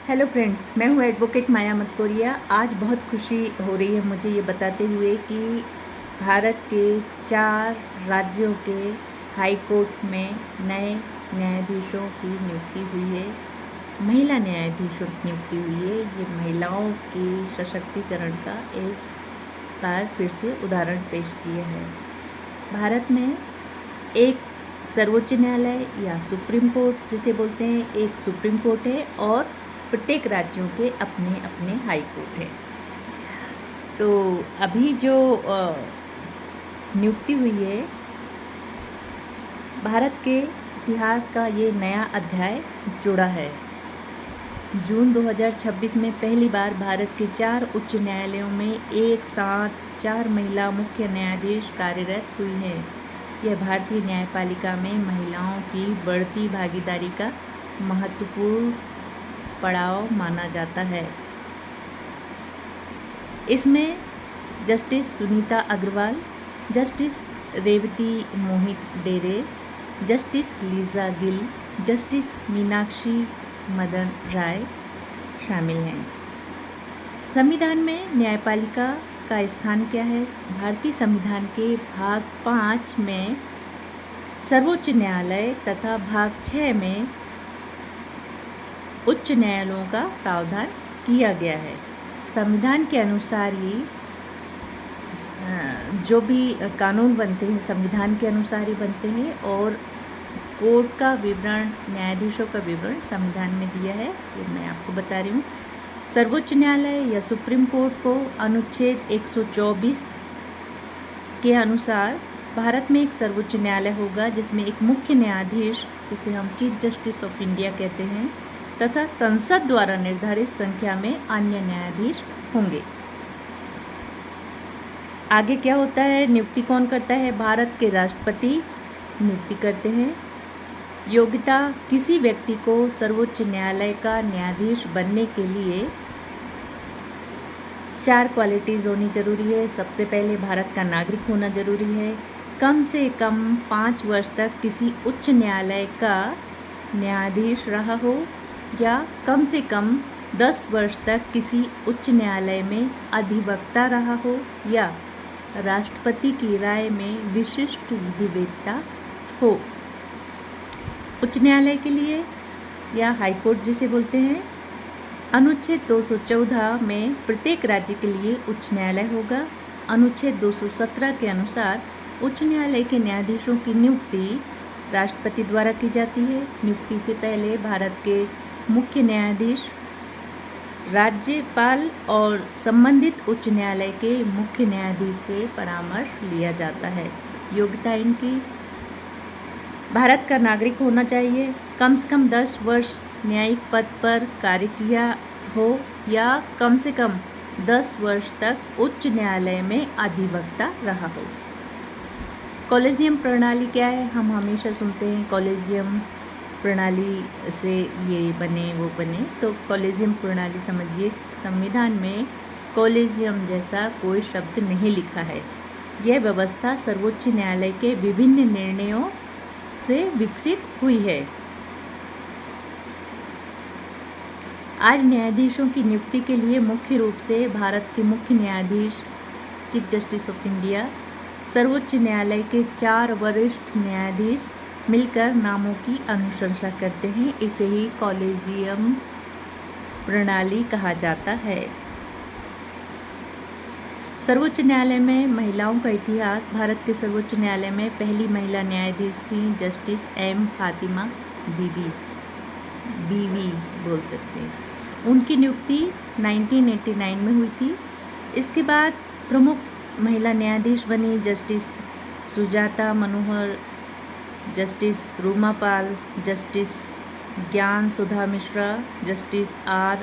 Hello friends, मैं हूँ advocate माया मतकोरिया। आज बहुत खुशी हो रही है मुझे ये बताते हुए कि भारत के 4 राज्यों के हाई कोर्ट में नए न्यायाधीशों की नियुक्ति हुई है। महिला न्यायाधीशों की नियुक्ति हुई है। ये महिलाओं के सशक्तिकरण का एक बार फिर से उदाहरण पेश किया है। भारत में एक सर्वोच्च न्यायालय या सुप्रीम कोर्ट जिसे बोलते हैं, एक सुप्रीम कोर्ट है और प्रत्येक राज्यों के अपने अपने हाई कोर्ट है। तो अभी जो नियुक्ति हुई है, भारत के इतिहास का ये नया अध्याय जुड़ा है। जून 2026 में पहली बार भारत के 4 उच्च न्यायालयों में एक साथ 4 महिला मुख्य न्यायाधीश कार्यरत हुई हैं। यह भारतीय न्यायपालिका में महिलाओं की बढ़ती भागीदारी का महत्वपूर्ण पड़ाव माना जाता है। इसमें justice Sunita Agarwal, justice Revati Mohit Dere, justice Lisa Gill, justice Meenakshi Madan Rai शामिल हैं। संविधान में न्यायपालिका का स्थान क्या है? भारतीय संविधान के भाग 5 में सर्वोच्च न्यायालय तथा भाग 6 में उच्च न्यायालयों का प्रावधान किया गया है। संविधान के अनुसार ही जो भी कानून बनते हैं संविधान के अनुसार ही बनते हैं और कोर्ट का विवरण, न्यायाधीशों का विवरण संविधान में दिया है। ये मैं आपको बता रही हूँ। सर्वोच्च न्यायालय या सुप्रीम कोर्ट को अनुच्छेद 124 के अनुसार भारत में एक सर्वोच्च न्यायालय होगा जिसमें एक मुख्य न्यायाधीश, जिसे हम चीफ जस्टिस ऑफ इंडिया कहते हैं, तथा संसद द्वारा निर्धारित संख्या में अन्य न्यायाधीश होंगे। आगे क्या होता है? नियुक्ति कौन करता है? भारत के राष्ट्रपति नियुक्ति करते हैं। योग्यता: किसी व्यक्ति को सर्वोच्च न्यायालय का न्यायाधीश बनने के लिए 4 क्वालिटीज़ होनी जरूरी है। सबसे पहले भारत का नागरिक होना जरूरी है। कम से कम 5 वर्ष तक किसी उच्च न्यायालय का न्यायाधीश रहा हो या कम से कम 10 वर्ष तक किसी उच्च न्यायालय में अधिवक्ता रहा हो या राष्ट्रपति की राय में विशिष्ट विधिवेत्ता हो। उच्च न्यायालय के लिए या हाई कोर्ट जिसे बोलते हैं, अनुच्छेद 214 में प्रत्येक राज्य के लिए उच्च न्यायालय होगा। अनुच्छेद 217 के अनुसार उच्च न्यायालय के न्यायाधीशों की नियुक्ति राष्ट्रपति द्वारा की जाती है। नियुक्ति से पहले भारत के मुख्य न्यायाधीश, राज्यपाल और संबंधित उच्च न्यायालय के मुख्य न्यायाधीश से परामर्श लिया जाता है। योग्यता इनकी: भारत का नागरिक होना चाहिए, कम से कम 10 वर्ष न्यायिक पद पर कार्य किया हो या कम से कम 10 वर्ष तक उच्च न्यायालय में अधिवक्ता रहा हो। कॉलेजियम प्रणाली क्या है? हम हमेशा सुनते हैं कॉलेजियम प्रणाली से ये बने वो बने, तो कॉलेजियम प्रणाली समझिए, संविधान में कॉलेजियम जैसा कोई शब्द नहीं लिखा है। यह व्यवस्था सर्वोच्च न्यायालय के विभिन्न निर्णयों से विकसित हुई है। आज न्यायाधीशों की नियुक्ति के लिए मुख्य रूप से भारत के मुख्य न्यायाधीश, चीफ जस्टिस ऑफ इंडिया, सर्वोच्च न्यायालय के 4 वरिष्ठ न्यायाधीश मिलकर नामों की अनुशंसा करते हैं। इसे ही कॉलेजियम प्रणाली कहा जाता है। सर्वोच्च न्यायालय में महिलाओं का इतिहास: भारत के सर्वोच्च न्यायालय में पहली महिला न्यायाधीश थी जस्टिस एम फातिमा बीवी बोल सकते हैं। उनकी नियुक्ति 1989 में हुई थी। इसके बाद प्रमुख महिला न्यायाधीश बनी justice Sujata Manohar, justice Ruma Pal, justice Gyan Sudha Mishra, justice R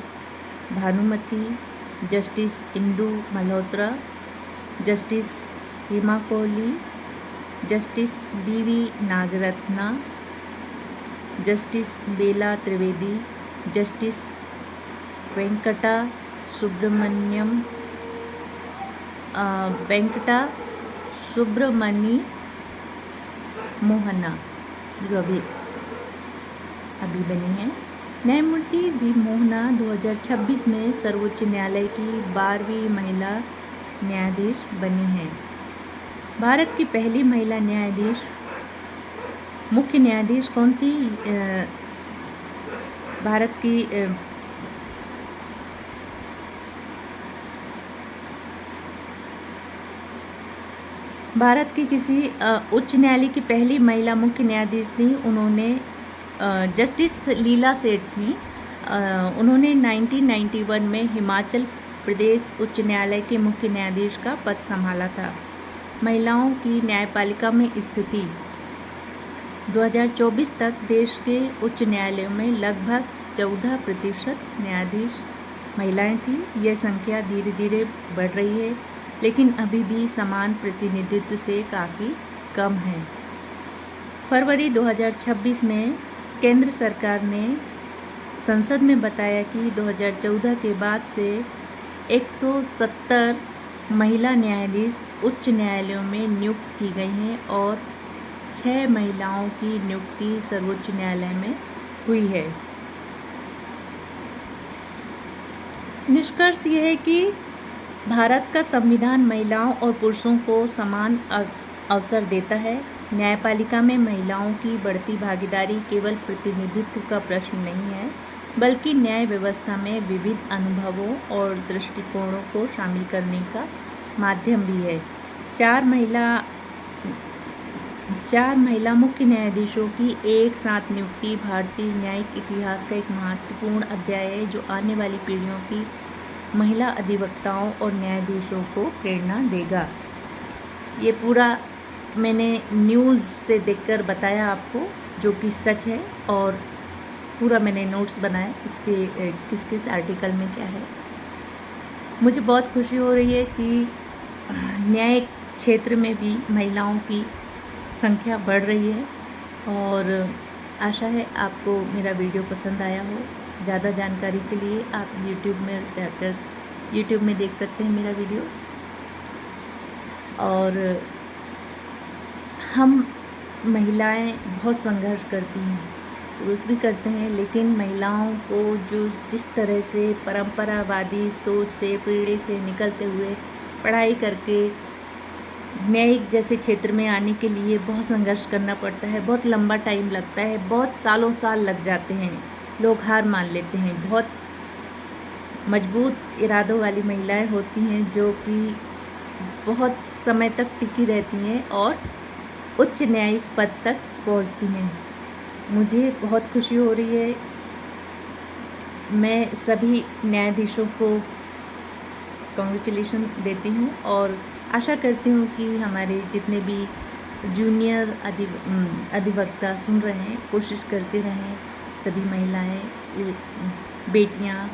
Bhanumathi, justice Indu Malhotra, justice Hema Kohli, justice B V Nagarathna, justice Bela Trivedi, justice Venkata Subramani Mohana जो अभी बनी हैं। न्यायमूर्ति वी मोहना 2026 में सर्वोच्च न्यायालय की 12वीं महिला न्यायाधीश बनी हैं। भारत की पहली महिला न्यायाधीश मुख्य न्यायाधीश कौन थी? भारत की किसी उच्च न्यायालय की पहली महिला मुख्य न्यायाधीश थी। उन्होंने जस्टिस लीला सेठ थी। उन्होंने 1991 में हिमाचल प्रदेश उच्च न्यायालय के मुख्य न्यायाधीश का पद संभाला था। महिलाओं की न्यायपालिका में स्थिति 2024 तक देश के उच्च न्यायालयों में लगभग 14% न्यायाधीश महिलाएं थी। यह संख्या धीरे धीरे बढ़ रही है, लेकिन अभी भी समान प्रतिनिधित्व से काफ़ी कम है। फरवरी 2026 में केंद्र सरकार ने संसद में बताया कि 2014 के बाद से 170 महिला न्यायाधीश उच्च न्यायालयों में नियुक्त की गई हैं और 6 महिलाओं की नियुक्ति सर्वोच्च न्यायालय में हुई है। निष्कर्ष यह है कि भारत का संविधान महिलाओं और पुरुषों को समान अवसर देता है। न्यायपालिका में महिलाओं की बढ़ती भागीदारी केवल प्रतिनिधित्व का प्रश्न नहीं है, बल्कि न्याय व्यवस्था में विविध अनुभवों और दृष्टिकोणों को शामिल करने का माध्यम भी है। 4 महिला मुख्य न्यायाधीशों की एक साथ नियुक्ति भारतीय न्यायिक इतिहास का एक महत्वपूर्ण अध्याय है, जो आने वाली पीढ़ियों की महिला अधिवक्ताओं और न्यायाधीशों को प्रेरणा देगा। ये पूरा मैंने न्यूज़ से देखकर बताया आपको, जो कि सच है, और पूरा मैंने नोट्स बनाए इसके किस किस आर्टिकल में क्या है। मुझे बहुत खुशी हो रही है कि न्याय क्षेत्र में भी महिलाओं की संख्या बढ़ रही है, और आशा है आपको मेरा वीडियो पसंद आया हो। ज़्यादा जानकारी के लिए आप यूट्यूब में देख सकते हैं मेरा वीडियो। और हम महिलाएं बहुत संघर्ष करती हैं, पुरुष भी करते हैं, लेकिन महिलाओं को जिस तरह से परंपरावादी सोच से पीढ़ी से निकलते हुए पढ़ाई करके न्यायिक जैसे क्षेत्र में आने के लिए बहुत संघर्ष करना पड़ता है। बहुत लंबा टाइम लगता है, बहुत सालों साल लग जाते हैं, लोग हार मान लेते हैं। बहुत मजबूत इरादों वाली महिलाएं होती हैं जो कि बहुत समय तक टिकी रहती हैं और उच्च न्यायिक पद तक पहुंचती हैं। मुझे बहुत खुशी हो रही है। मैं सभी न्यायाधीशों को कॉन्ग्रेचुलेशन देती हूँ और आशा करती हूँ कि हमारे जितने भी जूनियर अधिवक्ता सुन रहे हैं, कोशिश करते रहें, सभी महिलाएं, बेटियाँ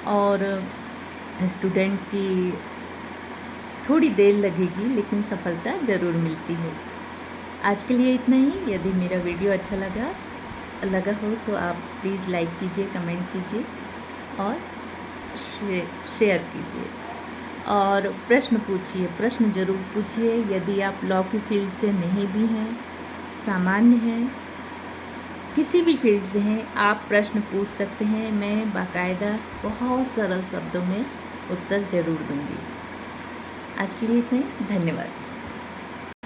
और स्टूडेंट की थोड़ी देर लगेगी, लेकिन सफलता ज़रूर मिलती है। आज के लिए इतना ही। यदि मेरा वीडियो अच्छा लगा हो तो आप प्लीज़ लाइक कीजिए, कमेंट कीजिए और शेयर कीजिए, और प्रश्न पूछिए, प्रश्न ज़रूर पूछिए। यदि आप लॉ की फील्ड से नहीं भी हैं, सामान्य हैं, किसी भी फील्ड से हैं, आप प्रश्न पूछ सकते हैं। मैं बाकायदा बहुत सरल शब्दों में उत्तर ज़रूर दूंगी। आज के लिए इतना ही। धन्यवाद।